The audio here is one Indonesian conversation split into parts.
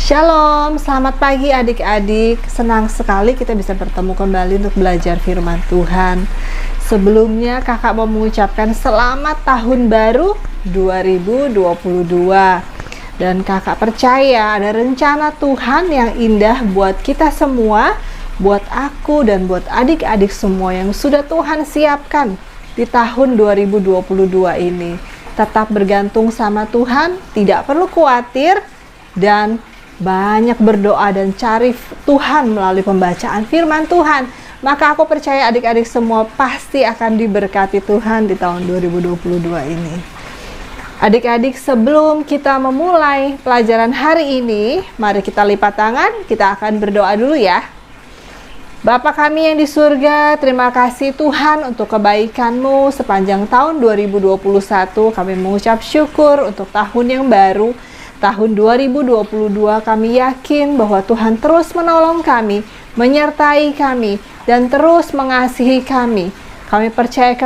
Shalom, selamat pagi adik-adik. Senang sekali kita bisa bertemu kembali untuk belajar firman Tuhan. Sebelumnya kakak mau mengucapkan selamat tahun baru 2022. Dan kakak percaya ada rencana Tuhan yang indah buat kita semua, buat aku dan buat adik-adik semua yang sudah Tuhan siapkan di tahun 2022 ini. Tetap bergantung sama Tuhan, tidak perlu khawatir, dan banyak berdoa dan cari Tuhan melalui pembacaan firman Tuhan. Maka aku percaya adik-adik semua pasti akan diberkati Tuhan di tahun 2022 ini. Adik-adik, sebelum kita memulai pelajaran hari ini, mari kita lipat tangan, kita akan berdoa dulu ya. Bapa kami yang di surga, terima kasih Tuhan untuk kebaikan-Mu sepanjang tahun 2021. Kami mengucap syukur untuk tahun yang baru. Tahun 2022 kami yakin bahwa Tuhan terus menolong kami, menyertai kami, dan terus mengasihi kami. Kami percaya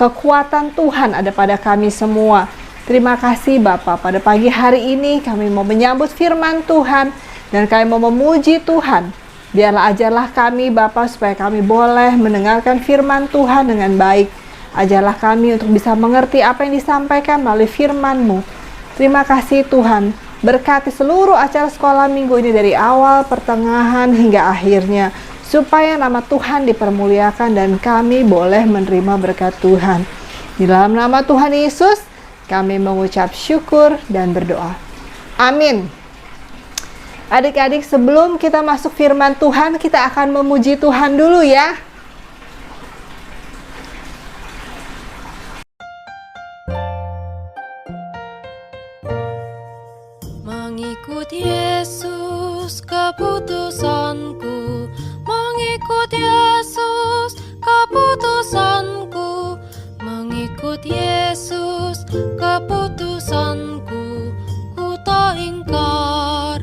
kekuatan Tuhan ada pada kami semua. Terima kasih Bapa, pada pagi hari ini kami mau menyambut firman Tuhan, dan kami mau memuji Tuhan. Biarlah ajarlah kami Bapa supaya kami boleh mendengarkan firman Tuhan dengan baik. Ajarlah kami untuk bisa mengerti apa yang disampaikan melalui firman-Mu. Terima kasih Tuhan, berkati seluruh acara sekolah minggu ini dari awal, pertengahan, hingga akhirnya, supaya nama Tuhan dipermuliakan dan kami boleh menerima berkat Tuhan. Di dalam nama Tuhan Yesus, kami mengucap syukur dan berdoa. Amin. Adik-adik, sebelum kita masuk firman Tuhan, kita akan memuji Tuhan dulu ya. Mengikut Yesus keputusanku, mengikut Yesus keputusanku, mengikut Yesus keputusanku. Ku tak ingkar,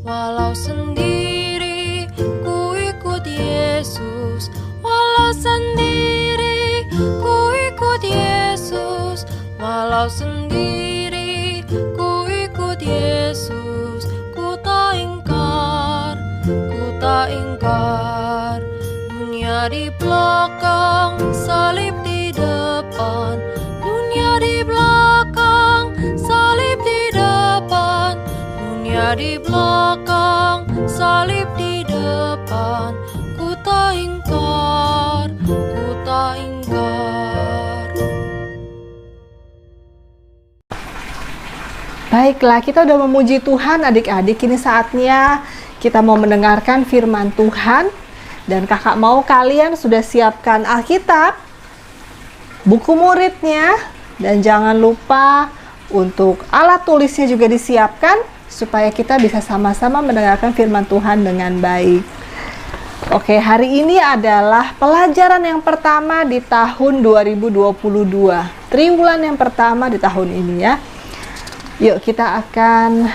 walau sendiri ku ikut Yesus, walau sendiri ku ikut Yesus, walau sendiri Yesus. Ku tak ingkar, dunia di belakang, salib di depan, dunia di belakang, salib di depan, dunia di belakang, salib di depan. Ku tak ingkar, ku tak ingkar. Baiklah, kita udah memuji Tuhan adik-adik. Ini saatnya kita mau mendengarkan firman Tuhan. Dan kakak mau kalian sudah siapkan Alkitab, buku muridnya, dan jangan lupa untuk alat tulisnya juga disiapkan, supaya kita bisa sama-sama mendengarkan firman Tuhan dengan baik. Oke, hari ini adalah pelajaran yang pertama di tahun 2022. Triwulan yang pertama di tahun ini ya. Yuk kita akan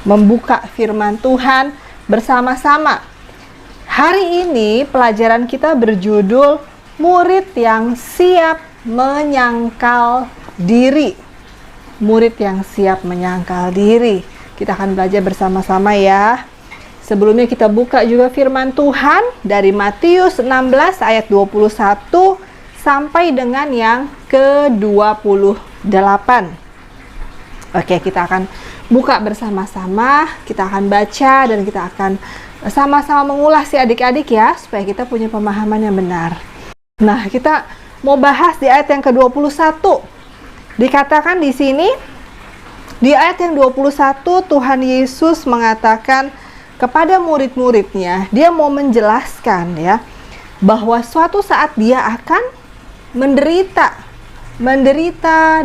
membuka firman Tuhan bersama-sama. Hari ini pelajaran kita berjudul Murid yang Siap Menyangkal Diri. Murid yang siap menyangkal diri. Kita akan belajar bersama-sama ya. Sebelumnya kita buka juga firman Tuhan dari Matius 16 ayat 21 sampai dengan yang ke-28. Oke, kita akan buka bersama-sama, kita akan baca, dan kita akan sama-sama mengulas ya adik-adik ya, supaya kita punya pemahaman yang benar. Nah, kita mau bahas di ayat yang ke-21. Dikatakan di sini, di ayat yang 21, Tuhan Yesus mengatakan kepada murid-muridnya, dia mau menjelaskan ya, bahwa suatu saat dia akan menderita,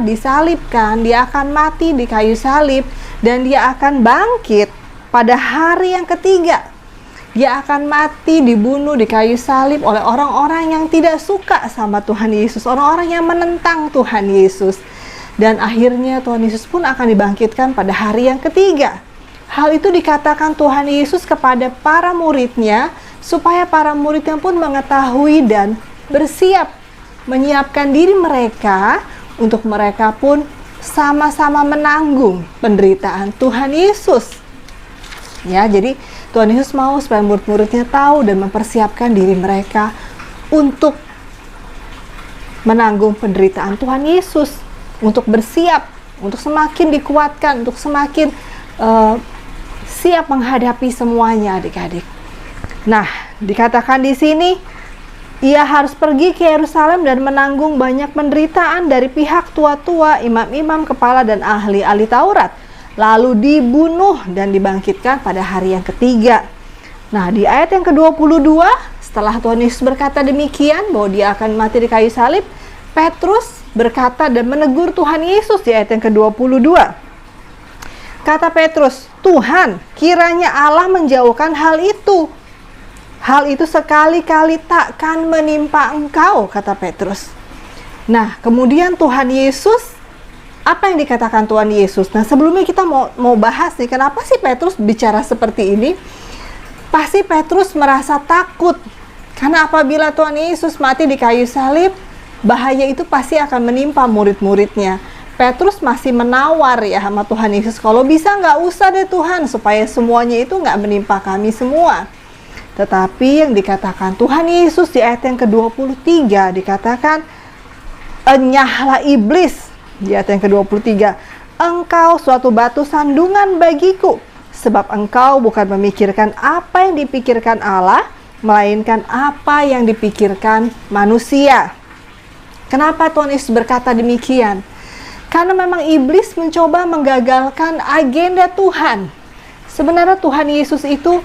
disalibkan, dia akan mati di kayu salib, dan dia akan bangkit pada hari yang ketiga. Dia akan mati, dibunuh di kayu salib oleh orang-orang yang tidak suka sama Tuhan Yesus, orang-orang yang menentang Tuhan Yesus. Dan akhirnya Tuhan Yesus pun akan dibangkitkan pada hari yang ketiga. Hal itu dikatakan Tuhan Yesus kepada para muridnya, supaya para muridnya pun mengetahui dan bersiap menyiapkan diri mereka untuk mereka pun sama-sama menanggung penderitaan Tuhan Yesus. Ya, jadi Tuhan Yesus mau supaya murid-muridnya tahu dan mempersiapkan diri mereka untuk menanggung penderitaan Tuhan Yesus, untuk bersiap, untuk semakin dikuatkan, untuk semakin siap menghadapi semuanya, adik-adik. Nah, dikatakan di sini, ia harus pergi ke Yerusalem dan menanggung banyak penderitaan dari pihak tua-tua, imam-imam, kepala, dan ahli-ahli Taurat, lalu dibunuh dan dibangkitkan pada hari yang ketiga. Nah, di ayat yang ke-22, setelah Tuhan Yesus berkata demikian, bahwa dia akan mati di kayu salib, Petrus berkata dan menegur Tuhan Yesus di ayat yang ke-22. Kata Petrus, "Tuhan, kiranya Allah menjauhkan hal itu. Hal itu sekali-kali takkan menimpa engkau," kata Petrus. Nah, kemudian Tuhan Yesus, apa yang dikatakan Tuhan Yesus? Nah, sebelumnya kita mau bahas nih, kenapa sih Petrus bicara seperti ini? Pasti Petrus merasa takut, karena apabila Tuhan Yesus mati di kayu salib, bahaya itu pasti akan menimpa murid-muridnya. Petrus masih menawar ya sama Tuhan Yesus, kalau bisa nggak usah deh Tuhan, supaya semuanya itu nggak menimpa kami semua. Tetapi yang dikatakan Tuhan Yesus di ayat yang ke-23, dikatakan, "Enyahlah iblis," di ayat yang ke-23, "engkau suatu batu sandungan bagiku, sebab engkau bukan memikirkan apa yang dipikirkan Allah, melainkan apa yang dipikirkan manusia." Kenapa Tuhan Yesus berkata demikian? Karena memang iblis mencoba menggagalkan agenda Tuhan. Sebenarnya Tuhan Yesus itu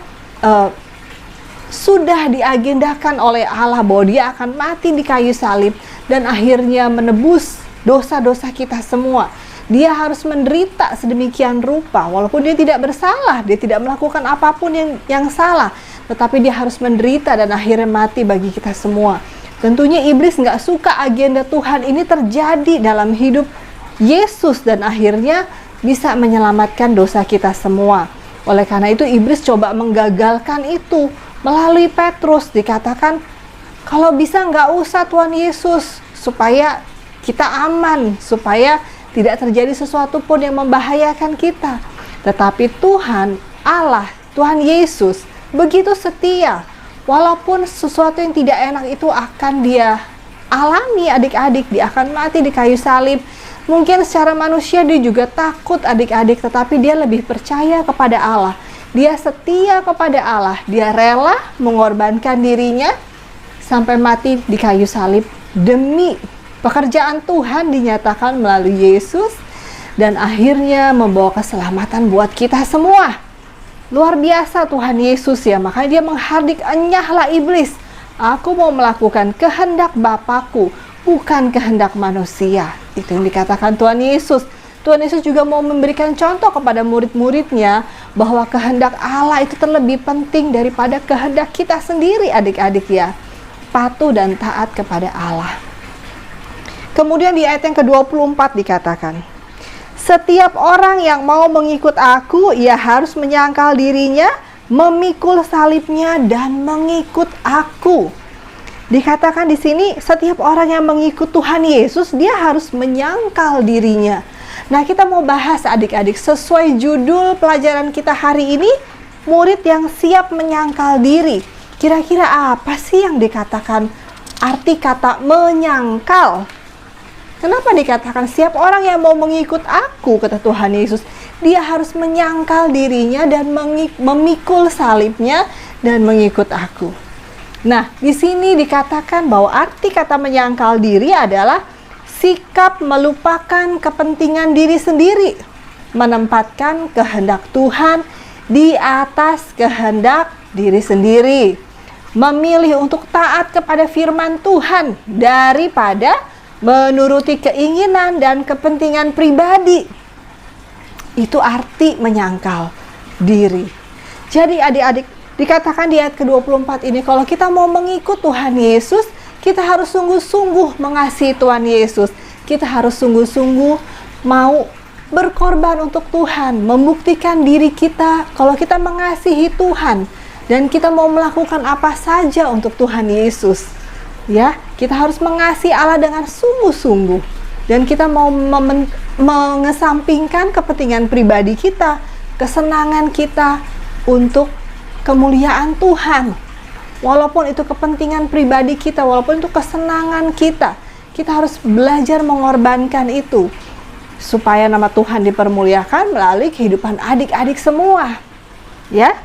sudah diagendakan oleh Allah bahwa dia akan mati di kayu salib dan akhirnya menebus dosa-dosa kita semua. Dia harus menderita sedemikian rupa, walaupun dia tidak bersalah, dia tidak melakukan apapun yang salah, tetapi dia harus menderita dan akhirnya mati bagi kita semua. Tentunya iblis nggak suka agenda Tuhan ini terjadi dalam hidup Yesus dan akhirnya bisa menyelamatkan dosa kita semua. Oleh karena itu iblis coba menggagalkan itu melalui Petrus. Dikatakan, kalau bisa nggak usah Tuhan Yesus, supaya kita aman, supaya tidak terjadi sesuatu pun yang membahayakan kita. Tetapi Tuhan Allah, Tuhan Yesus begitu setia. Walaupun sesuatu yang tidak enak itu akan dia alami, adik-adik, dia akan mati di kayu salib. Mungkin secara manusia dia juga takut, adik-adik, tetapi dia lebih percaya kepada Allah. Dia setia kepada Allah, dia rela mengorbankan dirinya sampai mati di kayu salib demi pekerjaan Tuhan dinyatakan melalui Yesus dan akhirnya membawa keselamatan buat kita semua. Luar biasa Tuhan Yesus ya, makanya dia menghardik, "Enyahlah iblis, aku mau melakukan kehendak Bapakku, bukan kehendak manusia." Itu yang dikatakan Tuhan Yesus. Tuhan Yesus juga mau memberikan contoh kepada murid-muridnya bahwa kehendak Allah itu terlebih penting daripada kehendak kita sendiri, adik-adik ya. Patuh dan taat kepada Allah. Kemudian di ayat yang ke-24 dikatakan, "Setiap orang yang mau mengikut aku, ia harus menyangkal dirinya, memikul salibnya dan mengikut aku." Dikatakan di sini, setiap orang yang mengikut Tuhan Yesus, dia harus menyangkal dirinya. Nah, kita mau bahas adik-adik sesuai judul pelajaran kita hari ini, murid yang siap menyangkal diri. Kira-kira apa sih yang dikatakan arti kata menyangkal? Kenapa dikatakan setiap orang yang mau mengikut aku, kata Tuhan Yesus, dia harus menyangkal dirinya dan memikul salibnya dan mengikut aku. Nah, di sini dikatakan bahwa arti kata menyangkal diri adalah sikap melupakan kepentingan diri sendiri, menempatkan kehendak Tuhan di atas kehendak diri sendiri, memilih untuk taat kepada firman Tuhan daripada menuruti keinginan dan kepentingan pribadi. Itu arti menyangkal diri. Jadi adik-adik, dikatakan di ayat ke-24 ini, kalau kita mau mengikut Tuhan Yesus, kita harus sungguh-sungguh mengasihi Tuhan Yesus. Kita harus sungguh-sungguh mau berkorban untuk Tuhan, membuktikan diri kita kalau kita mengasihi Tuhan dan kita mau melakukan apa saja untuk Tuhan Yesus. Ya, kita harus mengasihi Allah dengan sungguh-sungguh. dan kita mau mengesampingkan kepentingan pribadi kita, kesenangan kita untuk kemuliaan Tuhan. Walaupun itu kepentingan pribadi kita, walaupun itu kesenangan kita, kita harus belajar mengorbankan itu supaya nama Tuhan dipermuliakan melalui kehidupan adik-adik semua. Ya,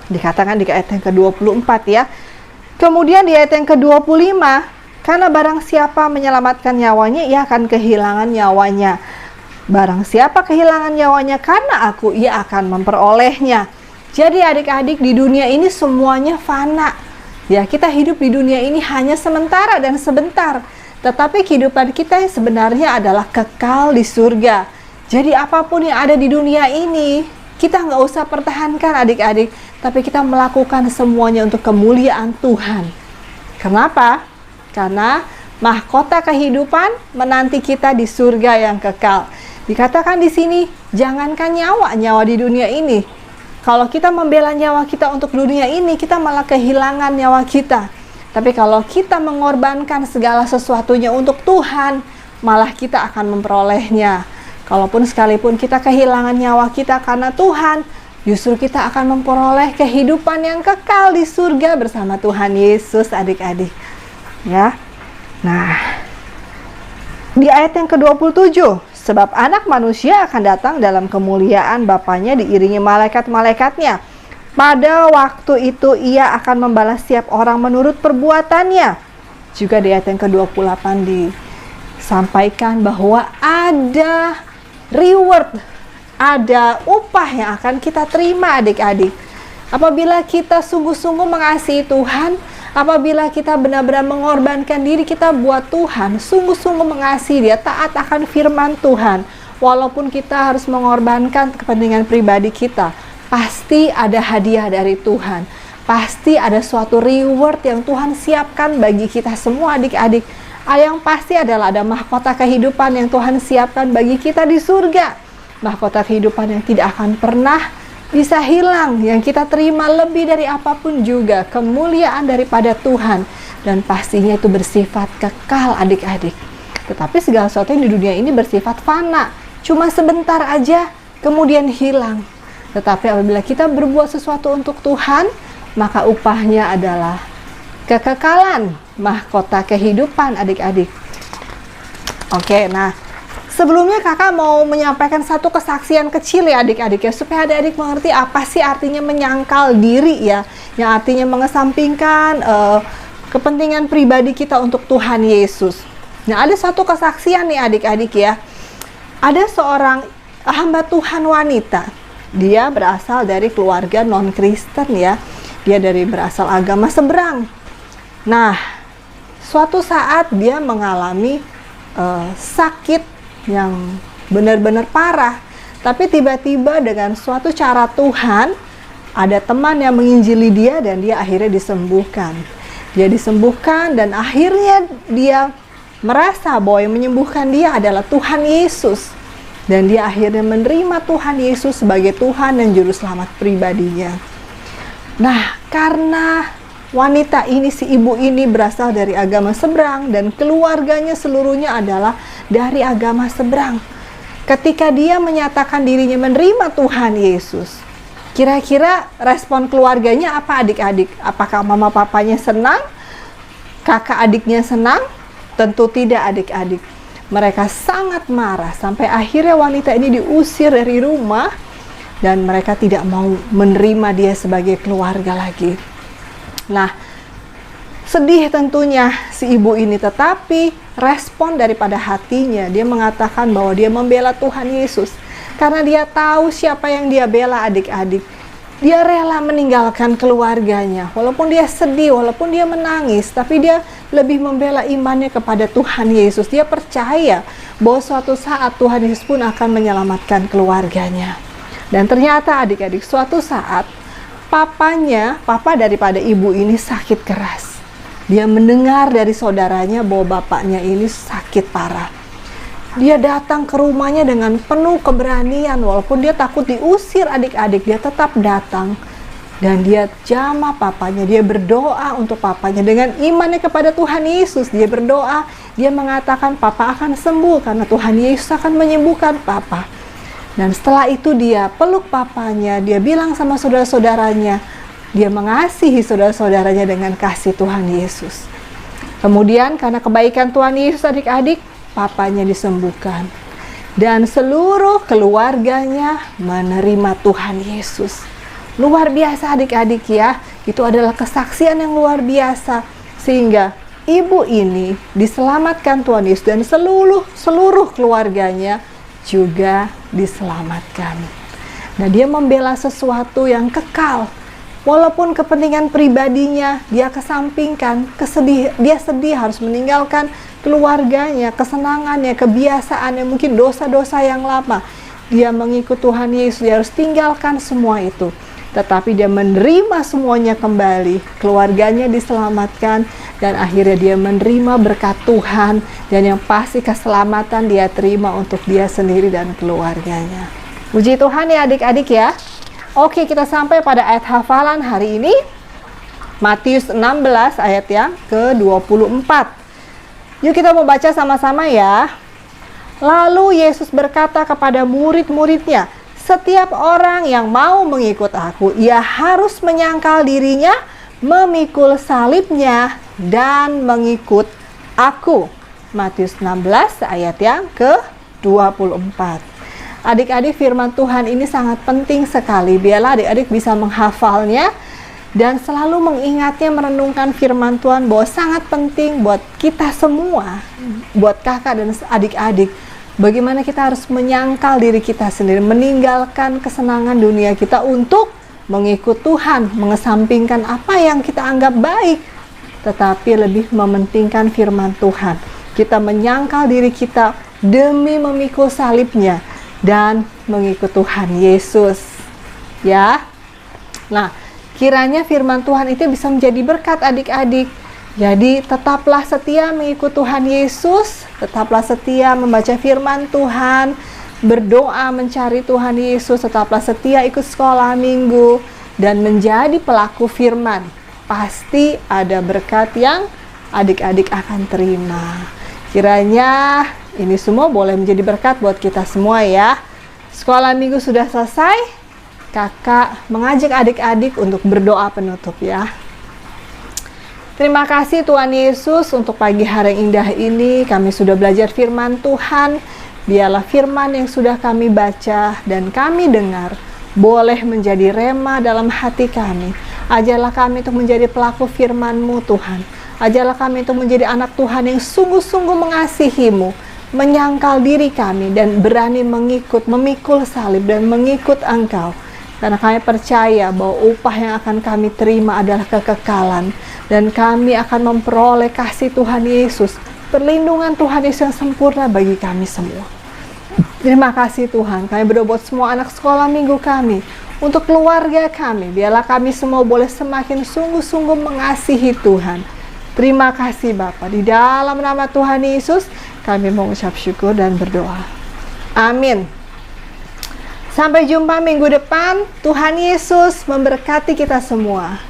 dikatakan di ayat yang ke-24 ya. Kemudian di ayat yang ke-25, karena barang siapa menyelamatkan nyawanya, ia akan kehilangan nyawanya. Barang siapa kehilangan nyawanya karena aku, ia akan memperolehnya. Jadi adik-adik, di dunia ini semuanya fana. Ya, kita hidup di dunia ini hanya sementara dan sebentar. Tetapi kehidupan kita yang sebenarnya adalah kekal di surga. Jadi apapun yang ada di dunia ini, kita nggak usah pertahankan adik-adik, tapi kita melakukan semuanya untuk kemuliaan Tuhan. Kenapa? Karena mahkota kehidupan menanti kita di surga yang kekal. Dikatakan di sini, jangankan nyawa di dunia ini. Kalau kita membela nyawa kita untuk dunia ini, kita malah kehilangan nyawa kita. Tapi kalau kita mengorbankan segala sesuatunya untuk Tuhan, malah kita akan memperolehnya. Kalaupun sekalipun kita kehilangan nyawa kita karena Tuhan, justru kita akan memperoleh kehidupan yang kekal di surga bersama Tuhan Yesus, adik-adik. Ya. Nah, di ayat yang ke-27, sebab anak manusia akan datang dalam kemuliaan Bapanya diiringi malaikat-malaikatnya. Pada waktu itu ia akan membalas setiap orang menurut perbuatannya. Juga di ayat yang ke-28 disampaikan bahwa ada reward, ada upah yang akan kita terima adik-adik. Apabila kita sungguh-sungguh mengasihi Tuhan, apabila kita benar-benar mengorbankan diri kita buat Tuhan, sungguh-sungguh mengasihi Dia, taat akan firman Tuhan, walaupun kita harus mengorbankan kepentingan pribadi kita, pasti ada hadiah dari Tuhan. Pasti ada suatu reward yang Tuhan siapkan bagi kita semua adik-adik. Yang pasti adalah ada mahkota kehidupan yang Tuhan siapkan bagi kita di surga. Mahkota kehidupan yang tidak akan pernah bisa hilang, yang kita terima lebih dari apapun juga, kemuliaan daripada Tuhan, dan pastinya itu bersifat kekal adik-adik. Tetapi segala sesuatu yang di dunia ini bersifat fana, cuma sebentar aja kemudian hilang. Tetapi apabila kita berbuat sesuatu untuk Tuhan, maka upahnya adalah kekekalan, mahkota kehidupan adik-adik. Oke, nah sebelumnya kakak mau menyampaikan satu kesaksian kecil ya adik-adik ya, supaya adik-adik mengerti apa sih artinya menyangkal diri ya, yang artinya mengesampingkan kepentingan pribadi kita untuk Tuhan Yesus. Nah, ada satu kesaksian nih adik-adik ya. Ada seorang hamba Tuhan wanita, dia berasal dari keluarga non-Kristen ya, dia berasal agama seberang. Nah, suatu saat dia mengalami sakit yang benar-benar parah, tapi tiba-tiba dengan suatu cara Tuhan, ada teman yang menginjili dia dan dia akhirnya disembuhkan. Dia disembuhkan dan akhirnya dia merasa bahwa yang menyembuhkan dia adalah Tuhan Yesus, dan dia akhirnya menerima Tuhan Yesus sebagai Tuhan dan Juru Selamat pribadinya. Nah, karena wanita ini, si ibu ini berasal dari agama seberang dan keluarganya seluruhnya adalah dari agama seberang. Ketika dia menyatakan dirinya menerima Tuhan Yesus, kira-kira respon keluarganya apa adik-adik? Apakah mama papanya senang? Kakak adiknya senang? Tentu tidak adik-adik. Mereka sangat marah sampai akhirnya wanita ini diusir dari rumah dan mereka tidak mau menerima dia sebagai keluarga lagi. Nah, sedih tentunya si ibu ini, tetapi respon daripada hatinya, dia mengatakan bahwa dia membela Tuhan Yesus. Karena dia tahu siapa yang dia bela adik-adik. Dia rela meninggalkan keluarganya. Walaupun dia sedih, walaupun dia menangis, tapi dia lebih membela imannya kepada Tuhan Yesus. Dia percaya bahwa suatu saat Tuhan Yesus pun akan menyelamatkan keluarganya. Dan ternyata adik-adik, suatu saat papa daripada ibu ini sakit keras. Dia mendengar dari saudaranya bahwa bapaknya ini sakit parah. Dia datang ke rumahnya dengan penuh keberanian, walaupun dia takut diusir adik-adik, dia tetap datang. Dan dia jamah papanya, dia berdoa untuk papanya. Dengan imannya kepada Tuhan Yesus, dia berdoa, dia mengatakan papa akan sembuh karena Tuhan Yesus akan menyembuhkan papa. Dan setelah itu dia peluk papanya, dia bilang sama saudara-saudaranya, dia mengasihi saudara-saudaranya dengan kasih Tuhan Yesus. Kemudian karena kebaikan Tuhan Yesus adik-adik, papanya disembuhkan. Dan seluruh keluarganya menerima Tuhan Yesus. Luar biasa adik-adik ya, itu adalah kesaksian yang luar biasa. Sehingga ibu ini diselamatkan Tuhan Yesus dan seluruh keluarganya juga diselamatkan. Nah, dia membela sesuatu yang kekal. Walaupun kepentingan pribadinya dia kesampingkan, dia sedih harus meninggalkan keluarganya, kesenangannya, kebiasaannya, mungkin dosa-dosa yang lama. Dia mengikut Tuhan Yesus, dia harus tinggalkan semua itu. Tetapi dia menerima semuanya kembali, keluarganya diselamatkan, dan akhirnya dia menerima berkat Tuhan, dan yang pasti keselamatan dia terima untuk dia sendiri dan keluarganya. Puji Tuhan ya adik-adik ya. Oke, kita sampai pada ayat hafalan hari ini, Matius 16 ayat yang ke-24. Yuk kita mau baca sama-sama ya. Lalu Yesus berkata kepada murid-muridnya, setiap orang yang mau mengikut aku, ia harus menyangkal dirinya, memikul salibnya, dan mengikut aku. Matius 16 ayat yang ke-24. Adik-adik, firman Tuhan ini sangat penting sekali. Biarlah adik-adik bisa menghafalnya dan selalu mengingatnya, merenungkan firman Tuhan bahwa sangat penting buat kita semua, buat kakak dan adik-adik. Bagaimana kita harus menyangkal diri kita sendiri, meninggalkan kesenangan dunia kita untuk mengikut Tuhan, mengesampingkan apa yang kita anggap baik, tetapi lebih mementingkan firman Tuhan. Kita menyangkal diri kita demi memikul salibnya dan mengikut Tuhan Yesus. Ya. Nah, kiranya firman Tuhan itu bisa menjadi berkat adik-adik. Jadi tetaplah setia mengikut Tuhan Yesus, tetaplah setia membaca firman Tuhan, berdoa mencari Tuhan Yesus, tetaplah setia ikut sekolah minggu, dan menjadi pelaku firman. Pasti ada berkat yang adik-adik akan terima. Kiranya ini semua boleh menjadi berkat buat kita semua ya. Sekolah minggu sudah selesai, kakak mengajak adik-adik untuk berdoa penutup ya. Terima kasih Tuhan Yesus untuk pagi hari yang indah ini. Kami sudah belajar firman Tuhan. Biarlah firman yang sudah kami baca dan kami dengar boleh menjadi rema dalam hati kami. Ajarlah kami untuk menjadi pelaku firman-Mu Tuhan. Ajarlah kami untuk menjadi anak Tuhan yang sungguh-sungguh mengasihi-Mu, menyangkal diri kami dan berani memikul salib dan mengikut Engkau. Karena kami percaya bahwa upah yang akan kami terima adalah kekekalan. Dan kami akan memperoleh kasih Tuhan Yesus, perlindungan Tuhan Yesus yang sempurna bagi kami semua. Terima kasih Tuhan, kami berdoa buat semua anak sekolah minggu kami, untuk keluarga kami. Biarlah kami semua boleh semakin sungguh-sungguh mengasihi Tuhan. Terima kasih Bapa, di dalam nama Tuhan Yesus, kami mengucap syukur dan berdoa. Amin. Sampai jumpa minggu depan. Tuhan Yesus memberkati kita semua.